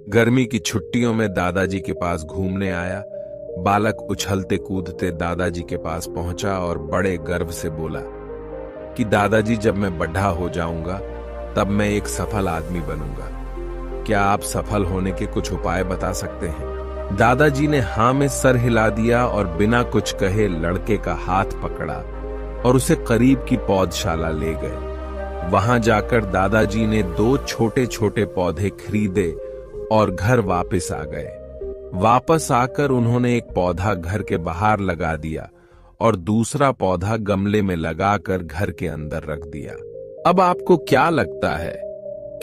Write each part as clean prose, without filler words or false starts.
गर्मी की छुट्टियों में दादाजी के पास घूमने आया। बालक उछलते कूदते दादाजी के पास पहुंचा और बड़े गर्व से बोला कि दादाजी, जब मैं बड़ा हो जाऊंगा तब मैं एक सफल आदमी बनूंगा। क्या आप सफल होने के कुछ उपाय बता सकते हैं? दादाजी ने हां में सर हिला दिया और बिना कुछ कहे लड़के का हाथ पकड़ा और उसे करीब की पौधशाला ले गए। वहां जाकर दादाजी ने 2 छोटे छोटे पौधे खरीदे और घर वापस आ गए। वापस आकर उन्होंने एक पौधा घर के बाहर लगा दिया और दूसरा पौधा गमले में लगाकर घर के अंदर रख दिया। अब आपको क्या लगता है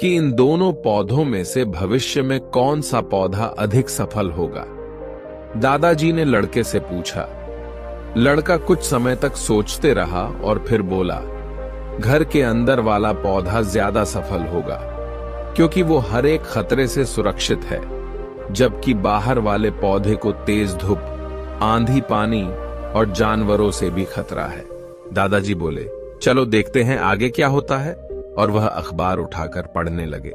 कि इन दोनों पौधों में से भविष्य में कौन सा पौधा अधिक सफल होगा? दादाजी ने लड़के से पूछा। लड़का कुछ समय तक सोचते रहा और फिर बोला, घर के अंदर वाला पौधा ज्यादा सफल होगा, क्योंकि वो हर एक खतरे से सुरक्षित है, जबकि बाहर वाले पौधे को तेज धूप, आंधी, पानी और जानवरों से भी खतरा है। दादाजी बोले, चलो देखते हैं आगे क्या होता है, और वह अखबार उठाकर पढ़ने लगे।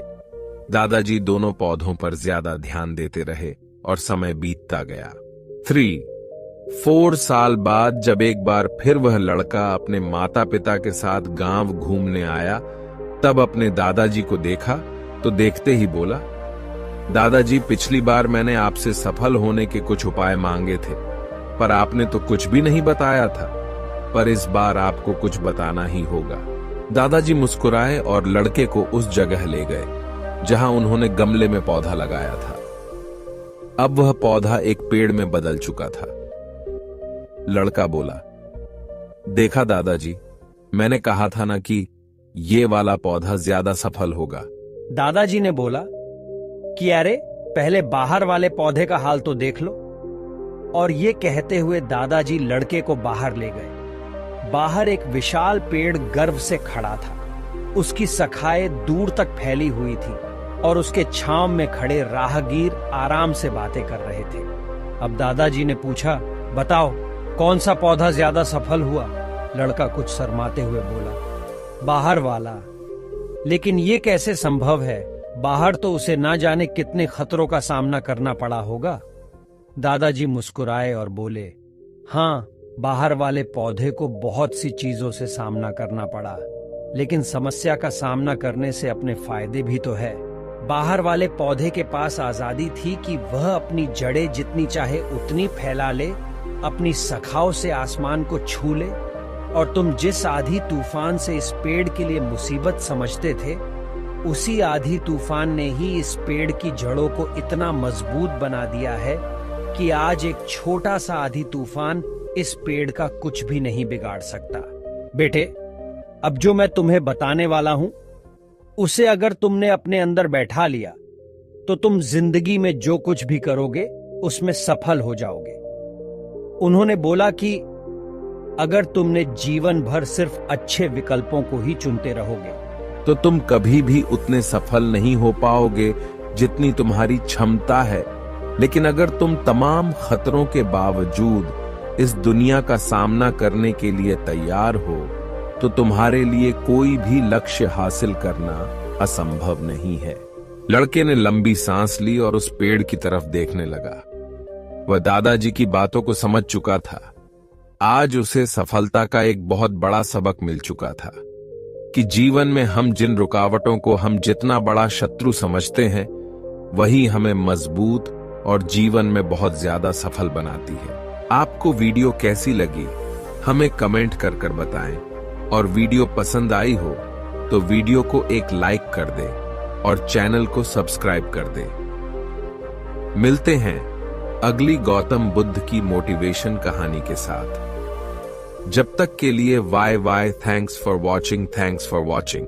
दादाजी दोनों पौधों पर ज्यादा ध्यान देते रहे और समय बीतता गया। 4 साल बाद जब एक बार फिर वह लड़का अपने माता पिता के साथ गांव घूमने आया, तब अपने दादाजी को देखा तो देखते ही बोला, दादाजी, पिछली बार मैंने आपसे सफल होने के कुछ उपाय मांगे थे, पर आपने तो कुछ भी नहीं बताया था, पर इस बार आपको कुछ बताना ही होगा। दादाजी मुस्कुराए और लड़के को उस जगह ले गए जहां उन्होंने गमले में पौधा लगाया था। अब वह पौधा एक पेड़ में बदल चुका था। लड़का बोला, देखा दादाजी, मैंने कहा था ना कि ये वाला पौधा ज्यादा सफल होगा। दादाजी ने बोला कि अरे, पहले बाहर वाले पौधे का हाल तो देख लो। और ये कहते हुए दादाजी लड़के को बाहर ले गए। बाहर एक विशाल पेड़ गर्व से खड़ा था। उसकी शाखाएं दूर तक फैली हुई थी और उसके छांव में खड़े राहगीर आराम से बातें कर रहे थे। अब दादाजी ने पूछा, बताओ कौन सा पौधा ज्यादा सफल हुआ? लड़का कुछ शर्माते हुए बोला, बाहर वाला। लेकिन ये कैसे संभव है? बाहर तो उसे ना जाने कितने खतरों का सामना करना पड़ा होगा। दादाजी मुस्कुराए और बोले, हाँ, बाहर वाले पौधे को बहुत सी चीजों से सामना करना पड़ा, लेकिन समस्या का सामना करने से अपने फायदे भी तो है। बाहर वाले पौधे के पास आजादी थी कि वह अपनी जड़ें जितनी चाहे उतनी फैला ले, अपनी शाखाओं से आसमान को छू ले, और तुम जिस आधी तूफान से इस पेड़ के लिए मुसीबत समझते थे, उसी आधी तूफान ने ही इस पेड़ की जड़ों को इतना मजबूत बना दिया है कि आज एक छोटा सा आधी तूफान इस पेड़ का कुछ भी नहीं बिगाड़ सकता। बेटे, अब जो मैं तुम्हें बताने वाला हूं, उसे अगर तुमने अपने अंदर बैठा लिया तो तुम जिंदगी में जो कुछ भी करोगे उसमें सफल हो जाओगे। उन्होंने बोला कि अगर तुमने जीवन भर सिर्फ अच्छे विकल्पों को ही चुनते रहोगे तो तुम कभी भी उतने सफल नहीं हो पाओगे जितनी तुम्हारी क्षमता है। लेकिन अगर तुम तमाम खतरों के बावजूद इस दुनिया का सामना करने के लिए तैयार हो, तो तुम्हारे लिए कोई भी लक्ष्य हासिल करना असंभव नहीं है। लड़के ने लंबी सांस ली और उस पेड़ की तरफ देखने लगा। वह दादाजी की बातों को समझ चुका था। आज उसे सफलता का एक बहुत बड़ा सबक मिल चुका था कि जीवन में हम जिन रुकावटों को हम जितना बड़ा शत्रु समझते हैं, वही हमें मजबूत और जीवन में बहुत ज्यादा सफल बनाती है। आपको वीडियो कैसी लगी हमें कमेंट कर बताएं, और वीडियो पसंद आई हो तो वीडियो को एक लाइक कर दें और चैनल को सब्सक्राइब कर दें। मिलते हैं अगली गौतम बुद्ध की मोटिवेशन कहानी के साथ। जब तक के लिए bye bye. Thanks for watching.